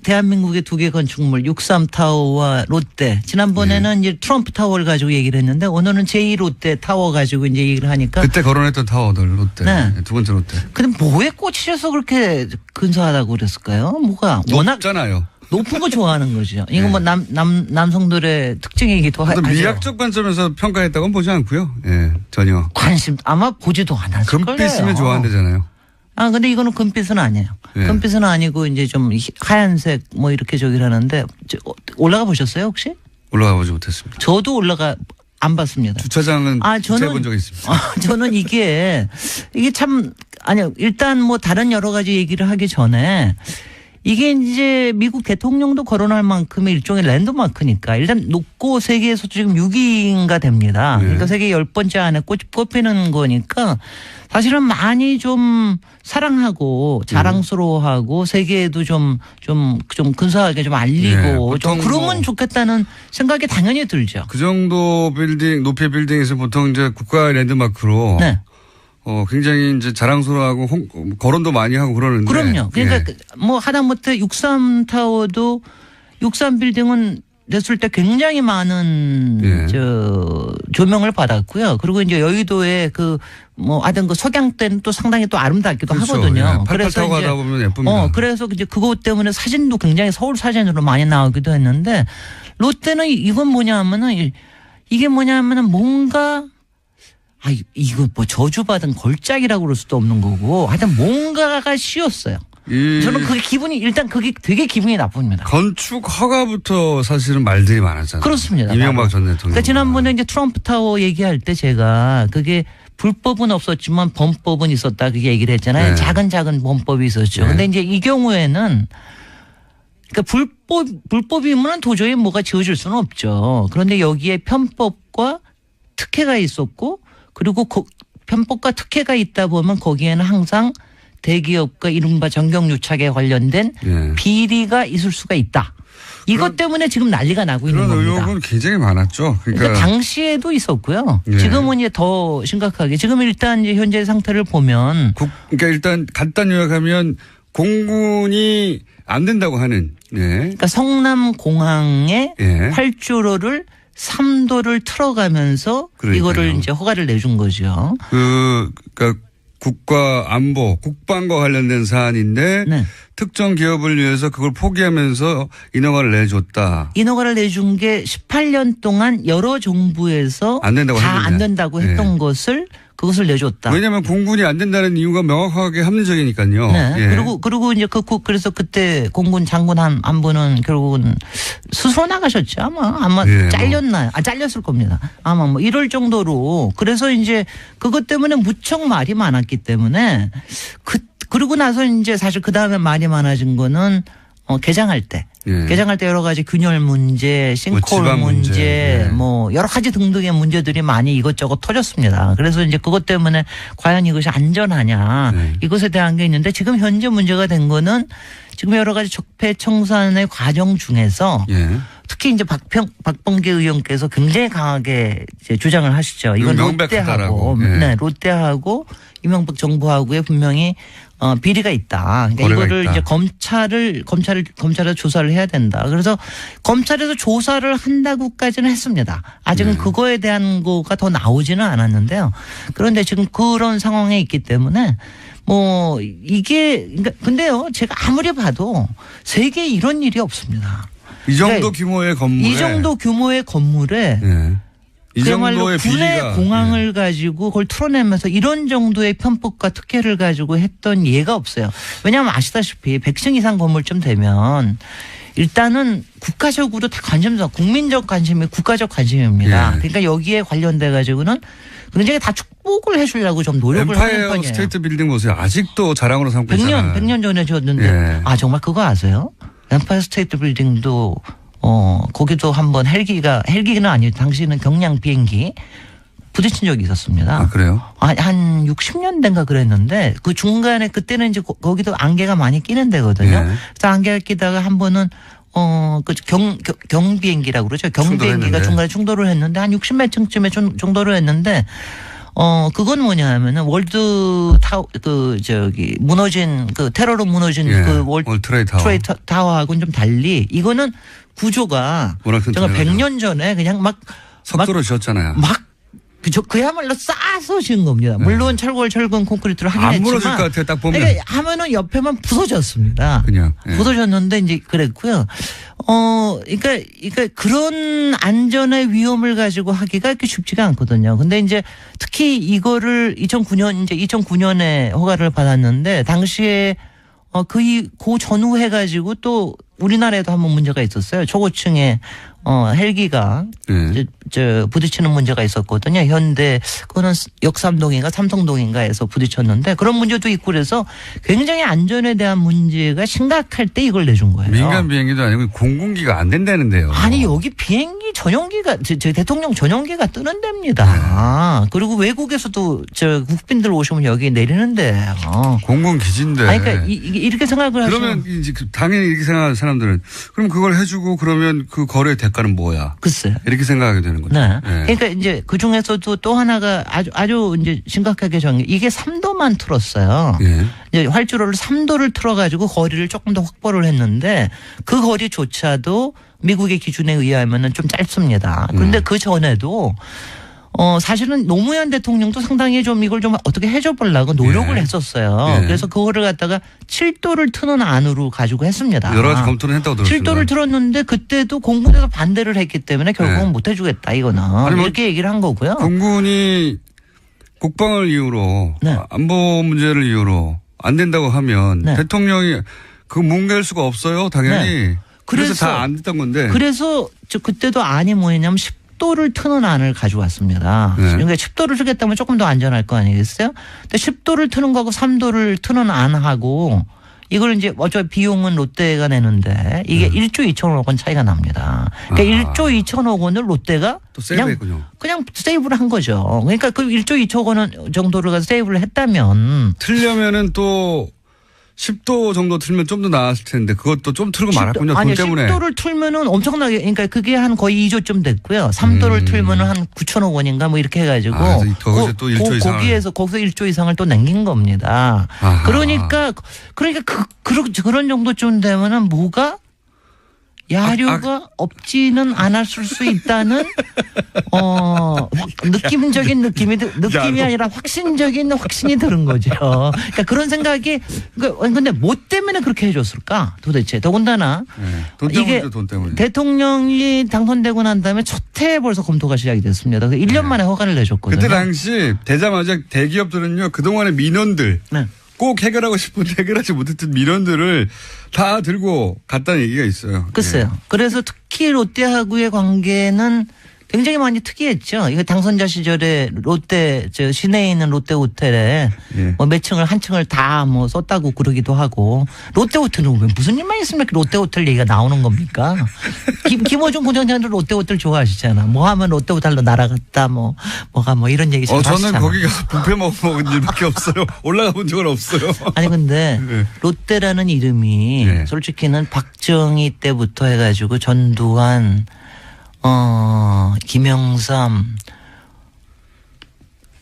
대한민국의 두 개 건축물 63타워와 롯데. 지난번에는 이제 트럼프 타워를 가지고 얘기를 했는데 오늘은 제2 롯데 타워 가지고 이제 얘기를 하니까. 그때 거론했던 타워들 롯데. 네. 두 번째 롯데. 근데 뭐에 꽂히셔서 그렇게 근사하다고 그랬을까요? 뭐가 워낙 높잖아요. 높은 거 좋아하는 거죠. 이거 뭐 남성들의 특징이기도 하죠. 미학적 관점에서 평가했다고는 보지 않고요. 예, 전혀. 관심 아마 보지도 않았을 거예요. 금빛이면 좋아한대잖아요. 근데 이거는 금빛은 아니에요. 예. 금빛은 아니고 이제 좀 하얀색 뭐 이렇게 저기를 하는데 올라가 보셨어요 혹시? 올라가 보지 못했습니다. 저도 안 봤습니다. 주차장은 주차해본 적이 있습니다. 저는 이게 참 아니요. 일단 뭐 다른 여러 가지 얘기를 하기 전에 이게 이제 미국 대통령도 거론할 만큼의 일종의 랜드마크니까 일단 높고 세계에서 지금 6위인가 됩니다. 그러니까 세계 10번째 안에 꼽히는 거니까 사실은 많이 좀 사랑하고 자랑스러워하고 세계에도 좀 근사하게 좀 알리고 좀 그러면 좋겠다는 생각이 당연히 들죠. 그 정도 높이의 빌딩에서 보통 이제 국가의 랜드마크로 네. 굉장히 이제 자랑스러워하고 거론도 많이 하고 그러는데. 그럼요. 그러니까 뭐 하다못해 63타워도 63빌딩은 됐을 때 굉장히 많은 조명을 받았고요. 그리고 이제 여의도에 하여튼 석양 때는 또 상당히 또 아름답기도 그렇죠. 하거든요. 그래서 타고 가다 보면 예쁩니다. 그래서 이제 그것 때문에 사진도 굉장히 서울 사진으로 많이 나오기도 했는데 롯데는 이건 뭐냐면은 이게 뭐냐면은 뭔가 이거 뭐 저주받은 걸작이라고 그럴 수도 없는 거고 하여튼 뭔가가 씌었어요. 저는 그게 되게 기분이 나쁩니다. 건축 허가부터 사실은 말들이 많았잖아요. 그렇습니다. 이명박 전 대통령. 그러니까 지난번에 이제 트럼프 타워 얘기할 때 제가 그게 불법은 없었지만 범법은 있었다 그게 얘기를 했잖아요. 작은 범법이 있었죠. 근데 이제 이 경우에는 그러니까 불법이면 도저히 뭐가 지어질 수는 없죠. 그런데 여기에 편법과 특혜가 있었고 그리고 편법과 특혜가 있다 보면 거기에는 항상 대기업과 이른바 정경유착에 관련된 예. 비리가 있을 수가 있다. 이것 때문에 지금 난리가 나고 있는 그런 겁니다. 의혹은 굉장히 많았죠. 그러니까 당시에도 있었고요. 예. 지금은 이제 더 심각하게 지금 일단 이제 현재 상태를 보면 그러니까 일단 간단 요약하면 공군이 안 된다고 하는 예. 그러니까 성남공항에 예. 활주로를 3도를 틀어가면서 그러니까요. 이거를 이제 허가를 내준 거죠. 그러니까 국가 안보, 국방과 관련된 사안인데 네. 특정 기업을 위해서 그걸 포기하면서 인허가를 내줬다. 인허가를 내준 게 18년 동안 여러 정부에서 안 된다고 다 했는데. 안 된다고 했던 것을 그것을 내줬다. 왜냐하면 공군이 안 된다는 이유가 명확하게 합리적이니까요. 네. 예. 그리고 이제 그래서 그때 공군 장군 한 분은 결국은 스스로 나가셨죠. 아마 예, 잘렸나요? 잘렸을 겁니다. 아마 뭐 이럴 정도로 그래서 이제 그것 때문에 무척 말이 많았기 때문에 그러고 나서 이제 사실 그 다음에 말이 많아진 거는 개장할 때. 예. 개장할 때 여러 가지 균열 문제, 싱크홀 지방 문제, 예. 뭐 여러 가지 등등의 문제들이 많이 이것저것 터졌습니다. 그래서 이제 그것 때문에 과연 이것이 안전하냐 네. 이것에 대한 게 있는데 지금 현재 문제가 된 거는 지금 여러 가지 적폐청산의 과정 중에서 예. 특히 이제 박범계 의원께서 굉장히 강하게 이제 주장을 하시죠. 이건 명백하다라고. 롯데하고, 예. 네, 롯데하고 이명박 정부하고의 분명히 비리가 있다. 그러니까 이거를 있다. 이제 검찰에서 조사를 해야 된다. 그래서 검찰에서 조사를 한다고까지는 했습니다. 아직은 네. 그거에 대한 거가 더 나오지는 않았는데요. 그런데 지금 그런 상황에 있기 때문에 뭐 이게 그러니까 근데요 제가 아무리 봐도 세계에 이런 일이 없습니다. 이 정도 그러니까 규모의 건물에. 이 정도 규모의 건물에 예. 이 그야말로 정도의 군의 비리가. 공항을 가지고 그걸 틀어내면서 이런 정도의 편법과 특혜를 가지고 했던 예가 없어요. 왜냐하면 아시다시피 100층 이상 건물쯤 되면 일단은 국가적으로 다 관심사, 국민적 관심이 국가적 관심입니다. 예. 그러니까 여기에 관련돼 가지고는 굉장히 다 축복을 해주려고 좀 노력을 하는 엠파이어 편이에요. 스테이트 빌딩 보세요. 아직도 자랑으로 삼고 있잖아요. 100년 전에 지었는데 예. 정말 그거 아세요? 엠파이어 스테이트 빌딩도 거기도 한번 헬기는 아니고 당시에는 경량 비행기 부딪힌 적이 있었습니다. 아, 그래요? 한 60년대인가 그랬는데 그 중간에 그때는 이제 거기도 안개가 많이 끼는 데거든요. 예. 그래서 안개가 끼다가 한 번은 경비행기라고 그러죠. 경비행기가 충돌했는데. 중간에 충돌을 했는데 한 60몇 층쯤에 충돌을 했는데 그건 뭐냐 하면은 월드 타워 무너진 테러로 무너진 예. 그 월트레이드 타워하고는 좀 달리 이거는 구조가 워낙 정말 튼튼해가지고. 100년 전에 그냥 석도로 지었잖아요. 그야말로 싸서 지은 겁니다. 물론 철근 콘크리트를 하긴 안 했지만 무너질 것 같아요. 딱 보면. 그러니까 하면은 옆에만 부서졌습니다. 그냥. 예. 부서졌는데 이제 그랬고요. 그러니까 그런 안전의 위험을 가지고 하기가 그렇게 쉽지가 않거든요. 근데 이제 특히 이거를 2009년에 허가를 받았는데 당시에 그 전후해 가지고 또 우리나라에도 한번 문제가 있었어요. 초고층에 헬기가 예. 부딪히는 문제가 있었거든요. 현대 그거는 역삼동인가 삼성동인가에서 부딪혔는데 그런 문제도 있고 그래서 굉장히 안전에 대한 문제가 심각할 때 이걸 내준 거예요. 민간 비행기도 아니고 공군기가 안 된다는데요. 아니 여기 비행기 전용기가 대통령 전용기가 뜨는 데입니다. 그리고 외국에서도 국빈들 오시면 여기 내리는데 공군 기지인데. 아니 그러니까 이렇게 생각을 하시면 그러면 이제 당연히 이렇게 생각하는 사람들은 그럼 그걸 해주고 그러면 그 거래 대가는 뭐야? 글쎄. 이렇게 생각하게 되는 거죠. 네. 예. 그러니까 이제 그 중에서도 또 하나가 아주 이제 심각하게 정해 이게 3도만 틀었어요. 예. 이제 활주로를 3도를 틀어가지고 거리를 조금 더 확보를 했는데 그 거리조차도 미국의 기준에 의하면은 좀 짧습니다. 그런데 그 전에도 사실은 노무현 대통령도 상당히 좀 이걸 좀 어떻게 해줘 보려고 노력을 예. 했었어요. 예. 그래서 그거를 갖다가 7도를 트는 안으로 가지고 했습니다. 여러 가지 검토를 했다고 들었습니다. 7도를 틀었는데 그때도 공군에서 반대를 했기 때문에 결국은 예. 못 해주겠다 이거는 아니, 뭐 이렇게 얘기를 한 거고요. 공군이 국방을 이유로 네. 안보 문제를 이유로 안 된다고 하면 네. 대통령이 그 뭉갤 수가 없어요. 당연히. 네. 그래서 다 안 됐던 건데. 그래서 그때도 안이 뭐였냐면 10도를 트는 안을 가져왔습니다. 네. 그러니까 10도를 트겠다면 조금 더 안전할 거 아니겠어요? 근데 10도를 트는 거하고 3도를 트는 안하고 이걸 이제 어차피 비용은 롯데가 내는데 이게 1조 2천억 원 차이가 납니다. 그러니까 1조 2천억 원을 롯데가 또 세이브했군요. 그냥 세이브를 한 거죠. 그러니까 그 1조 2천 원 정도를 가서 세이브를 했다면 틀려면은 또 10도 정도 틀면 좀 더 나았을 텐데 그것도 좀 틀고 말았군요. 돈 때문에. 10도를 틀면은 엄청나게 그러니까 그게 한 거의 2조쯤 됐고요. 3도를 틀면은 한 9천억 원인가 뭐 이렇게 해가지고 거기서 또 1조 이상을. 거기서 1조 이상을 또 남긴 겁니다. 아하. 그러니까 그런 정도쯤 되면은 뭐가 야류가 없지는 않았을 수 있다는 느낌적인 느낌이 아니라 확신이 드는 거죠. 그러니까 그런 생각이 근데 뭐 때문에 그렇게 해줬을까 도대체 더군다나 돈 때문이죠, 돈 때문에. 대통령이 당선되고 난 다음에 첫 해 벌써 검토가 시작이 됐습니다. 1년 만에 허가를 내줬거든요. 그때 당시 되자마자 대기업들은요 그동안의 민원들 네. 꼭 해결하고 싶은데 해결하지 못했던 민원들을 다 들고 갔다는 얘기가 있어요. 글쎄요. 그래서 특히 롯데하고의 관계는 굉장히 많이 특이했죠. 이거 당선자 시절에 롯데 시내에 있는 롯데 호텔에 뭐 몇 층을 한 층을 다 뭐 썼다고 그러기도 하고 롯데 호텔은 왜 무슨 일만 있으면 롯데 호텔 얘기가 나오는 겁니까? 김어준 부장장도 롯데 호텔 좋아하시잖아. 뭐 하면 롯데 호텔로 날아갔다 뭐가 이런 얘기 잘 하시잖아. 저는 거기 가서 뷔페 먹은 일밖에 없어요. 올라가 본 적은 없어요. 아니 근데 롯데라는 이름이 솔직히는 박정희 때부터 해가지고 전두환 김영삼,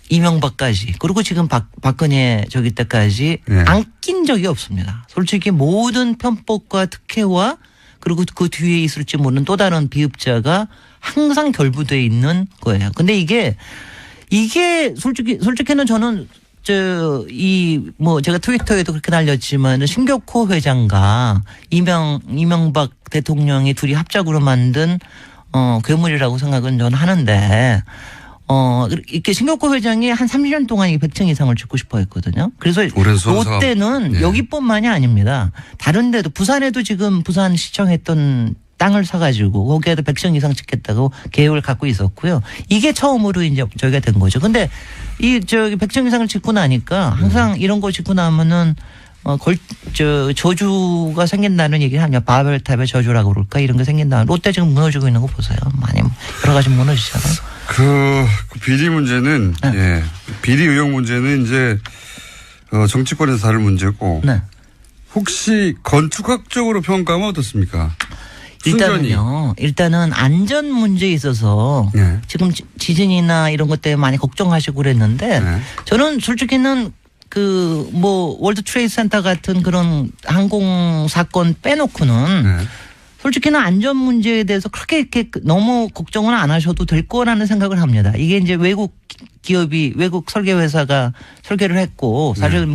이명박까지 그리고 지금 박근혜 저기 때까지 안 낀 적이 없습니다. 솔직히 모든 편법과 특혜와 그리고 그 뒤에 있을지 모르는 또 다른 비읍자가 항상 결부되어 있는 거예요. 근데 이게 솔직히는 저는 제가 트위터에도 그렇게 날렸지만 신격호 회장과 이명박 대통령이 둘이 합작으로 만든 괴물이라고 생각은 저는 하는데, 이렇게 신격호 회장이 한 30년 동안 100층 이상을 짓고 싶어 했거든요. 그래서 롯데는 여기뿐만이 아닙니다. 다른 데도, 부산에도 지금 부산시청 했던 땅을 사가지고 거기에도 100층 이상 짓겠다고 계획을 갖고 있었고요. 이게 처음으로 이제 저희가 된 거죠. 근데 100층 이상을 짓고 나니까 항상 이런 거 짓고 나면은 저주가 생긴다는 얘기를 하냐. 바벨탑의 저주라고 그럴까? 이런 게 생긴다. 롯데 지금 무너지고 있는 거 보세요. 많이 여러 가지 무너지잖아요. 그 비리 문제는 비리 의혹 문제는 이제 정치권에서 다룰 문제고 혹시 건축학적으로 평가하면 어떻습니까? 일단은 안전 문제에 있어서 지금 지진이나 이런 것 때문에 많이 걱정하시고 그랬는데 저는 솔직히는 월드 트레이드 센터 같은 그런 항공 사건 빼놓고는 솔직히는 안전 문제에 대해서 그렇게 이렇게 너무 걱정은 안 하셔도 될 거라는 생각을 합니다. 이게 이제 외국 설계 회사가 설계를 했고 사실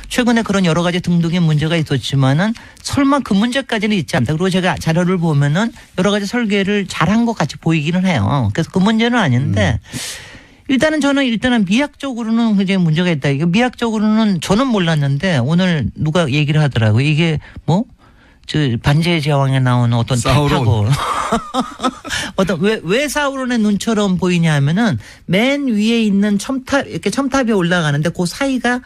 최근에 그런 여러 가지 등등의 문제가 있었지만은 설마 그 문제까지는 있지 않다. 그리고 제가 자료를 보면은 여러 가지 설계를 잘한 것 같이 보이기는 해요. 그래서 그 문제는 아닌데 저는 미학적으로는 굉장히 문제가 있다. 이게 미학적으로는 저는 몰랐는데 오늘 누가 얘기를 하더라고요. 이게 반지의 제왕에 나오는 어떤 타고 왜 사우론의 눈처럼 보이냐 하면은 맨 위에 있는 첨탑이 올라가는데 그 사이가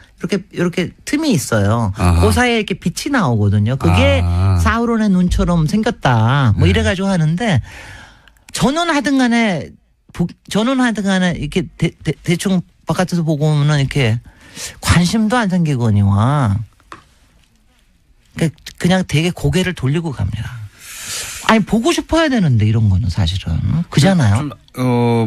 이렇게 틈이 있어요. 그 사이에 이렇게 빛이 나오거든요. 그게 사우론의 눈처럼 생겼다. 이래가지고 하는데 저는 하든 간에 이렇게 대충 바깥에서 보고 오면은 이렇게 관심도 안 생기거니와 그냥 되게 고개를 돌리고 갑니다. 아니 보고 싶어야 되는데 이런 거는 사실은 그잖아요.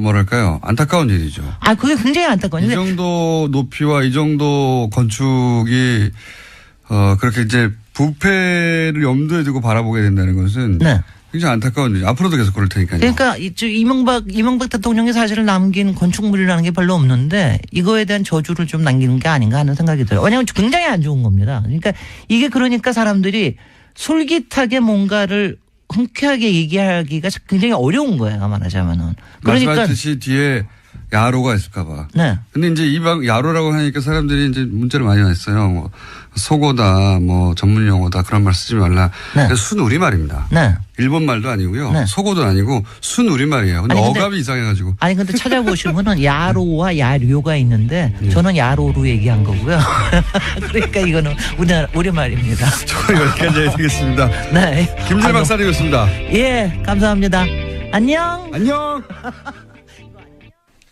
뭐랄까요? 안타까운 일이죠. 그게 굉장히 안타까운 이 정도 높이와 이 정도 건축이 그렇게 이제 부패를 염두에 두고 바라보게 된다는 것은 굉장히 안타까운 일이죠. 앞으로도 계속 그럴 테니까요. 그러니까 이명박 대통령이 사실은 남긴 건축물이라는 게 별로 없는데 이거에 대한 저주를 좀 남기는 게 아닌가 하는 생각이 들어요. 왜냐하면 굉장히 안 좋은 겁니다. 그러니까 사람들이 솔깃하게 뭔가를 흔쾌하게 얘기하기가 굉장히 어려운 거예요. 말하자면은. 말씀하셨듯이 뒤에 야로가 있을까봐. 네. 근데 이제 야로라고 하니까 사람들이 이제 문자를 많이 왔어요. 뭐 속어다, 뭐 전문 용어다 그런 말 쓰지 말라. 네. 순우리말입니다. 네. 일본 말도 아니고요. 네. 속어도 아니고 순우리말이에요. 근데 어감이 이상해가지고. 아니 근데 찾아보시면은 야로와 야료가 있는데 저는 야로로 얘기한 거고요. 그러니까 이거는 우리말입니다. 저는 여기까지 해드리겠습니다. 네. 김재 박사님이었습니다. 예, 감사합니다. 안녕. 안녕.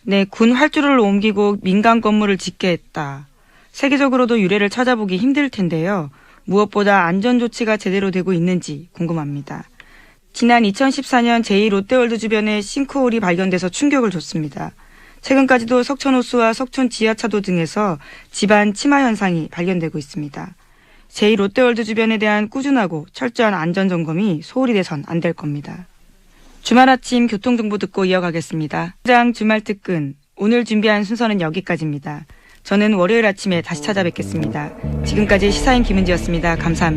네, 군 활주로를 옮기고 민간 건물을 짓게 했다. 세계적으로도 유래를 찾아보기 힘들 텐데요. 무엇보다 안전 조치가 제대로 되고 있는지 궁금합니다. 지난 2014년 제2롯데월드 주변에 싱크홀이 발견돼서 충격을 줬습니다. 최근까지도 석천호수와 석천 지하차도 등에서 집안 침하 현상이 발견되고 있습니다. 제2롯데월드 주변에 대한 꾸준하고 철저한 안전점검이 소홀히 돼선 안 될 겁니다. 주말 아침 교통정보 듣고 이어가겠습니다. 시장 주말 특근, 오늘 준비한 순서는 여기까지입니다. 저는 월요일 아침에 다시 찾아뵙겠습니다. 지금까지 시사인 김은지였습니다. 감사합니다.